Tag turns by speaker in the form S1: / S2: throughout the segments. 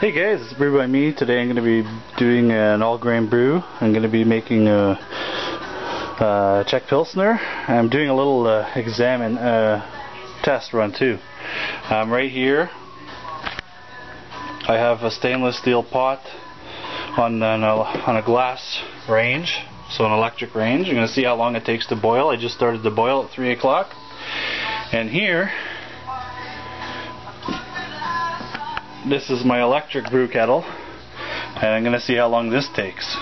S1: Hey guys, it's Brew by me. Today I'm going to be doing an all-grain brew. I'm going to be making a Czech Pilsner. I'm doing a little test run too. Right here I have a stainless steel pot on a glass range, so an electric range. I'm going to see how long it takes to boil. I just started the boil at 3 o'clock. And here, this is my electric brew kettle, and I'm going to see how long this takes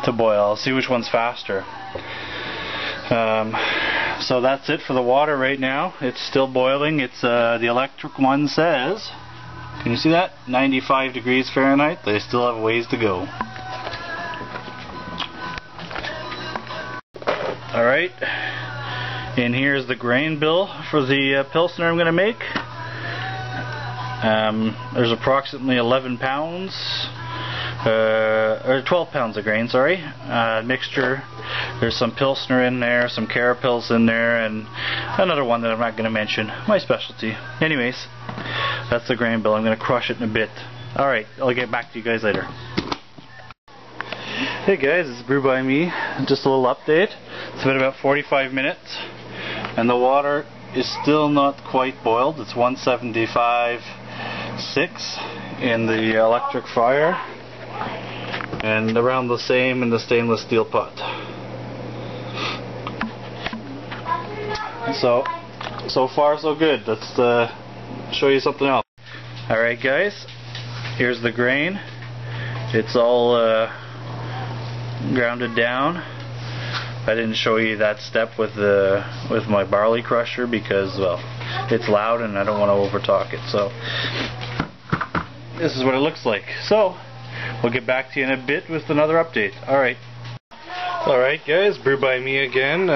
S1: to boil. I'll see which one's faster. So that's it for the water right now. It's still boiling. It's the electric one says, can you see that? 95 degrees Fahrenheit. They still have ways to go. Alright, and here's the grain bill for the Pilsner I'm going to make. There's approximately 11 pounds, or 12 pounds of grain, sorry, mixture. There's some Pilsner in there, some Carapils in there, and another one that I'm not going to mention, my specialty. Anyways, that's the grain bill. I'm going to crush it in a bit. Alright, I'll get back to you guys later. Hey guys, it's Brew by me. Just a little update. It's been about 45 minutes, and the water is still not quite boiled. It's 175.6 in the electric fryer, and around the same in the stainless steel pot. So far so good. Let's show you something else. Alright guys, here's the grain. It's all grounded down. I didn't show you that step with my barley crusher because, well, it's loud and I don't want to overtalk it. So this is what it looks like. So we'll get back to you in a bit with another update. Alright guys, Brew by me again.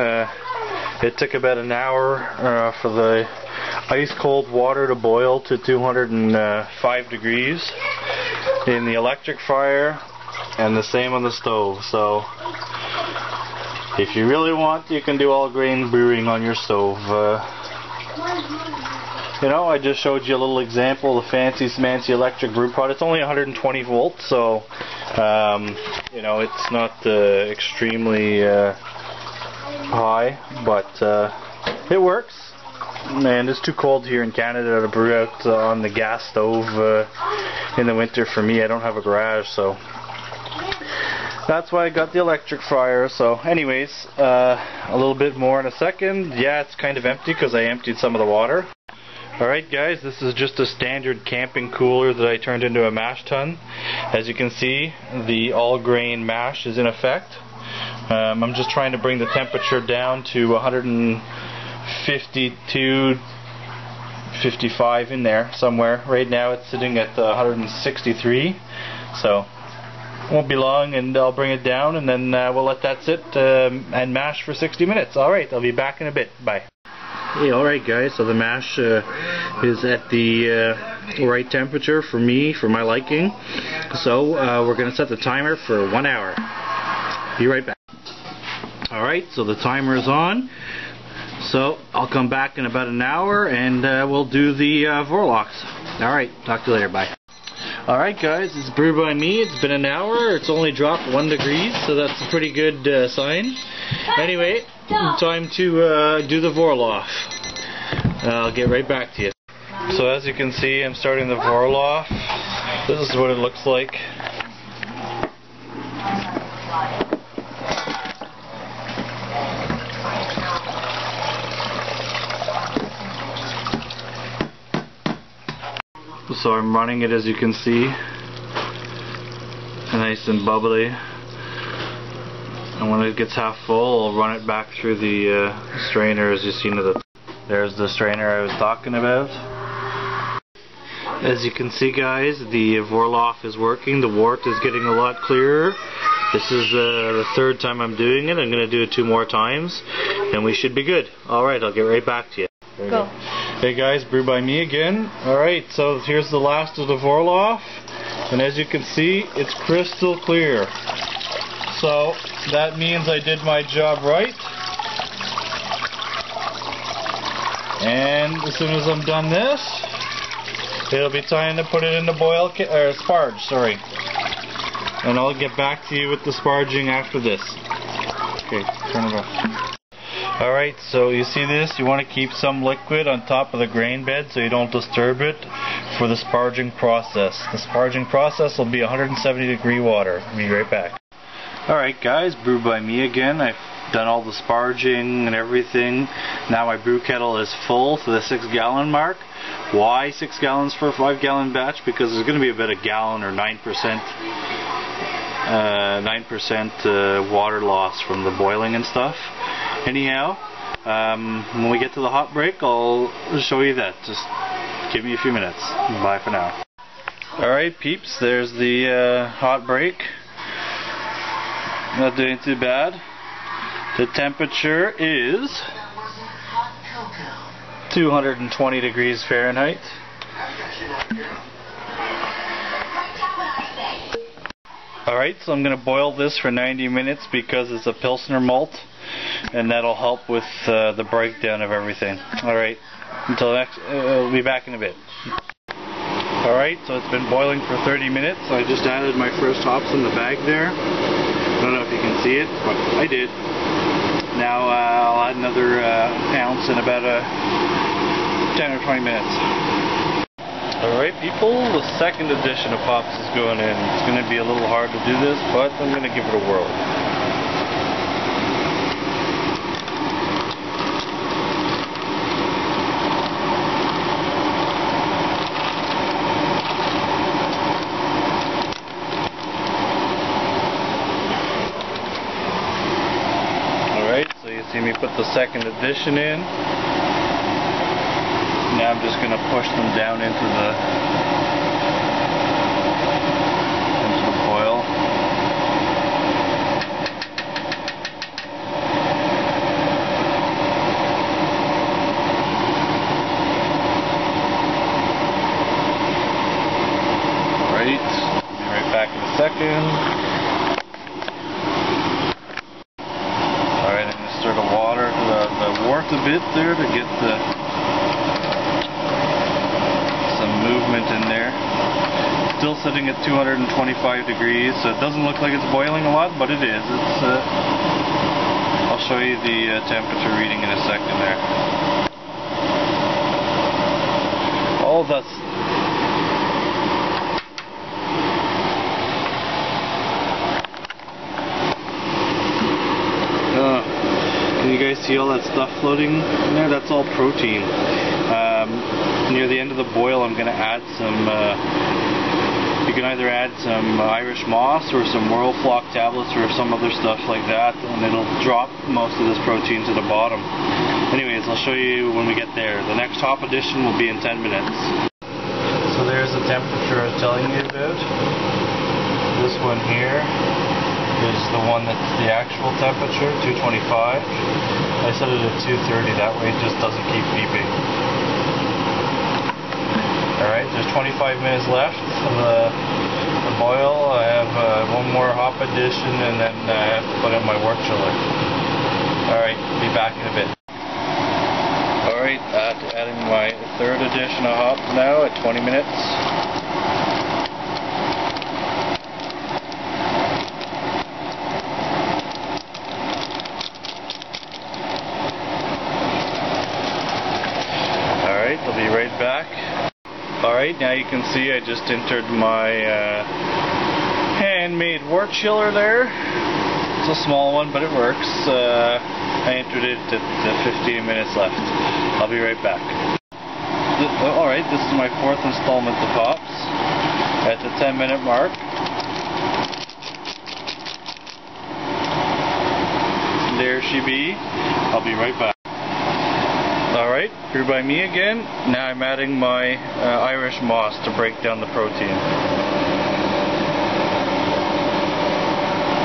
S1: It took about an hour for the ice cold water to boil to 205 degrees in the electric fryer, and the same on the stove. So if you really want, you can do all grain brewing on your stove. You know, I just showed you a little example of the fancy smancy electric brew pot. It's only 120 volts, so you know, it's not extremely high, but it works. And it's too cold here in Canada to brew out on the gas stove in the winter for me. I don't have a garage, so that's why I got the electric fryer. So anyways, a little bit more in a second. Yeah, it's kind of empty because I emptied some of the water. Alright guys, this is just a standard camping cooler that I turned into a mash tun. As you can see, the all grain mash is in effect. I'm just trying to bring the temperature down to 152, 55 in there somewhere. Right now it's sitting at 163, so won't be long, and I'll bring it down, and then we'll let that sit and mash for 60 minutes. Alright, I'll be back in a bit. Bye. Hey, alright guys, so the mash is at the right temperature for me, for my liking. So we're going to set the timer for 1 hour. Be right back. Alright, so the timer is on. So I'll come back in about an hour and we'll do the Vorlachs. Alright, talk to you later. Bye. Alright guys, it's Brew by me. It's been an hour. It's only dropped 1 degree, so that's a pretty good sign. Anyway, time to do the Vorlach. I'll get right back to you. So as you can see, I'm starting the Vorlach. This is what it looks like. So I'm running it, as you can see, nice and bubbly, and when it gets half full, I'll run it back through the strainer. As you've seen, there's the strainer I was talking about. As you can see guys, the Vorlach is working. The wort is getting a lot clearer. This is the third time I'm doing it. I'm going to do it 2 more times and we should be good. Alright, I'll get right back to you.
S2: Go.
S1: Hey guys, Brew by me again. Alright, so here's the last of the Vorlach, and as you can see, it's crystal clear. So that means I did my job right. And as soon as I'm done this, it'll be time to put it in the boil or sparge, sorry. And I'll get back to you with the sparging after this. Okay, turn it off. Alright, so you see this? You want to keep some liquid on top of the grain bed so you don't disturb it for the sparging process. The sparging process will be 170 degree water. I'll be right back. Alright guys, Brew by me again. I've done all the sparging and everything. Now my brew kettle is full to the 6-gallon mark. Why 6 gallons for a 5-gallon batch? Because there's going to be about a gallon or 9% water loss from the boiling and stuff. Anyhow, when we get to the hot break, I'll show you that. Just give me a few minutes. Bye for now. Alright peeps, there's the hot break. Not doing too bad. The temperature is 220 degrees Fahrenheit. Alright, so I'm going to boil this for 90 minutes because it's a Pilsner malt, and that'll help with the breakdown of everything. Alright, until next, we'll be back in a bit. Alright, so it's been boiling for 30 minutes. I just added my first hops in the bag there. I don't know if you can see it, but I did. Now I'll add another ounce in about 10 or 20 minutes. Alright people, the second edition of hops is going in. It's going to be a little hard to do this, but I'm going to give it a whirl. So you see me put the second edition in. Now I'm just going to push them down into the boil. Alright, I'll be right back in a second. Stir the water, the wort a bit there to get some movement in there. Still sitting at 225 degrees, so it doesn't look like it's boiling a lot, but it is. It's. I'll show you the temperature reading in a second there. All that's. Can you guys see all that stuff floating in there? That's all protein. Near the end of the boil I'm going to add some, you can either add some Irish moss or some Royal Flock tablets or some other stuff like that, and it'll drop most of this protein to the bottom. Anyways, I'll show you when we get there. The next hop edition will be in 10 minutes. So there's the temperature I was telling you about. This one here is the one that's the actual temperature, 225. I set it at 230, that way it just doesn't keep beeping. Alright, there's 25 minutes left of the boil. I have one more hop addition and then I have to put in my wort chiller. Alright, be back in a bit. Alright, adding my third addition of hops now at 20 minutes. I'll be right back. Alright, now you can see I just entered my handmade wort chiller there. It's a small one, but it works. I entered it at 15 minutes left. I'll be right back. Alright, this is my fourth installment of hops at the 10-minute mark. There she be. I'll be right back. Alright, Brew by me again. Now I'm adding my Irish moss to break down the protein.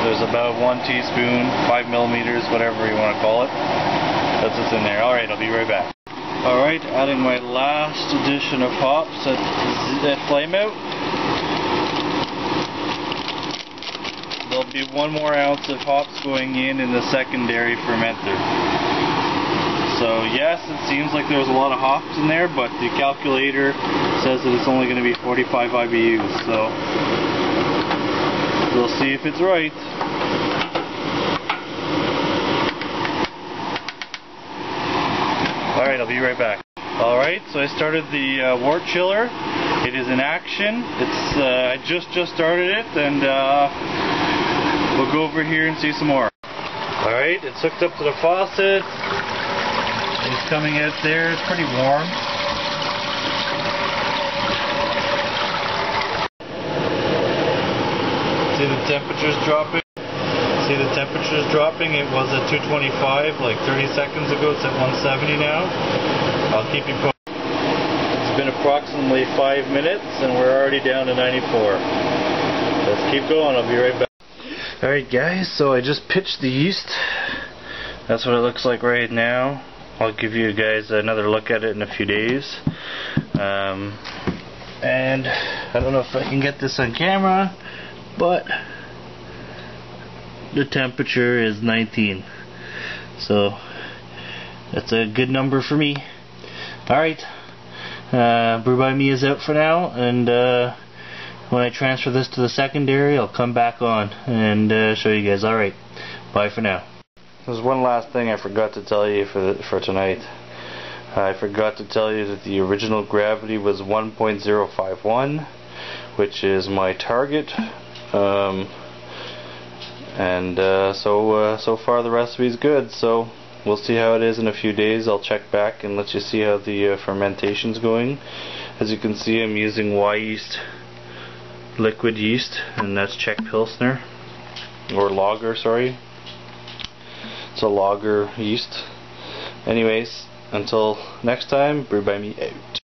S1: There's about 1 teaspoon, 5 millimeters, whatever you want to call it. That's what's in there. Alright, I'll be right back. Alright, adding my last addition of hops at flame out. There'll be 1 more ounce of hops going in the secondary fermenter. So yes, it seems like there's a lot of hops in there, but the calculator says that it's only going to be 45 IBUs, so we'll see if it's right. Alright, I'll be right back. Alright, so I started the wort chiller. It is in action. It's I just started it, and we'll go over here and see some more. Alright, it's hooked up to the faucet. It's coming out there. It's pretty warm. See the temperature's dropping? See the temperature's dropping? It was at 225 like 30 seconds ago. It's at 170 now. I'll keep you posted. It's been approximately 5 minutes and we're already down to 94. Let's keep going. I'll be right back. Alright guys, so I just pitched the yeast. That's what it looks like right now. I'll give you guys another look at it in a few days. And I don't know if I can get this on camera, but the temperature is 19. So that's a good number for me. Alright, Brew by Me is out for now, and when I transfer this to the secondary, I'll come back on and show you guys. Alright, bye for now. There's one last thing I forgot to tell you for tonight. I forgot to tell you that the original gravity was 1.051, which is my target. So far the recipe's good, so we'll see how it is in a few days. I'll check back and let you see how the fermentation's going. As you can see, I'm using Y yeast, liquid yeast, and that's Czech Pilsner, or lager, sorry. It's a lager yeast. Anyways, until next time, Brew by Me out.